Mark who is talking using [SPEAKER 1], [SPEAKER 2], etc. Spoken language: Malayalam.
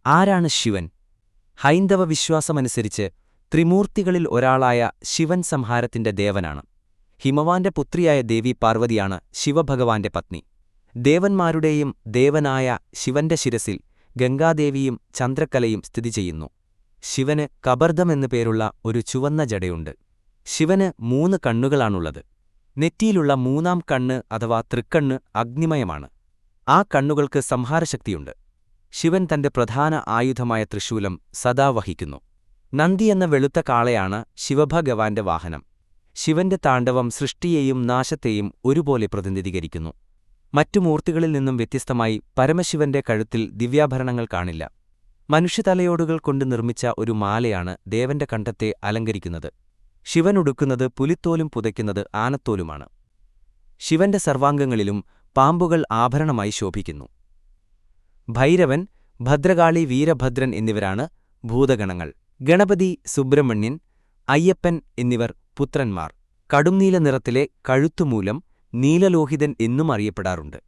[SPEAKER 1] ആരാണ് ശിവൻ? ഹൈന്ദവ വിശ്വാസമനുസരിച്ച് ത്രിമൂർത്തികളിൽ ഒരാളായ ശിവൻ സംഹാരത്തിന്റെ ദേവനാണ്. ഹിമവാന്റെ പുത്രിയായ ദേവി പാർവതിയാണ് ശിവഭഗവാന്റെ പത്നി. ദേവന്മാരുടെയും ദേവനായ ശിവന്റെ ശിരസിൽ ഗംഗാദേവിയും ചന്ദ്രക്കലയും സ്ഥിതി ചെയ്യുന്നു. ശിവന് കബർദമെന്നു പേരുള്ള ഒരു ചുവന്ന ജടയുണ്ട്. ശിവന് 3 കണ്ണുകളാണുള്ളത്. നെറ്റിയിലുള്ള 3ാം കണ്ണ് അഥവാ തൃക്കണ്ണ് അഗ്നിമയമാണ്. ആ കണ്ണുകൾക്ക് സംഹാരശക്തിയുണ്ട്. ശിവൻ തന്റെ പ്രധാന ആയുധമായ തൃശൂലം സദാ വഹിക്കുന്നു. നന്ദിയെന്ന വെളുത്ത കാളയാണ് ശിവഭഗവാന്റെ വാഹനം. ശിവന്റെ താണ്ഡവം സൃഷ്ടിയെയും നാശത്തെയും ഒരുപോലെ പ്രതിനിധീകരിക്കുന്നു. മറ്റു മൂർത്തികളിൽ നിന്നും വ്യത്യസ്തമായി പരമശിവന്റെ കഴുത്തിൽ ദിവ്യാഭരണങ്ങൾ കാണില്ല. മനുഷ്യതലയോടുകൾ കൊണ്ട് നിർമ്മിച്ച ഒരു മാലയാണ് ദേവന്റെ കണ്ഠത്തെ അലങ്കരിക്കുന്നത്. ശിവനുടുക്കുന്നത് പുലിത്തോലും പുതയ്ക്കുന്നത് ആനത്തോലുമാണ്. ശിവന്റെ സർവാംഗങ്ങളിലും പാമ്പുകൾ ആഭരണമായി ശോഭിക്കുന്നു. ഭൈരവൻ, ഭദ്രകാളി, വീരഭദ്രൻ എന്നിവരാണ് ഭൂതഗണങ്ങൾ. ഗണപതി, സുബ്രഹ്മണ്യൻ, അയ്യപ്പൻ എന്നിവർ പുത്രന്മാർ. കടുംനീല നിറത്തിലെ കഴുത്തുമൂലം നീലലോഹിതൻ എന്നും അറിയപ്പെടാറുണ്ട്.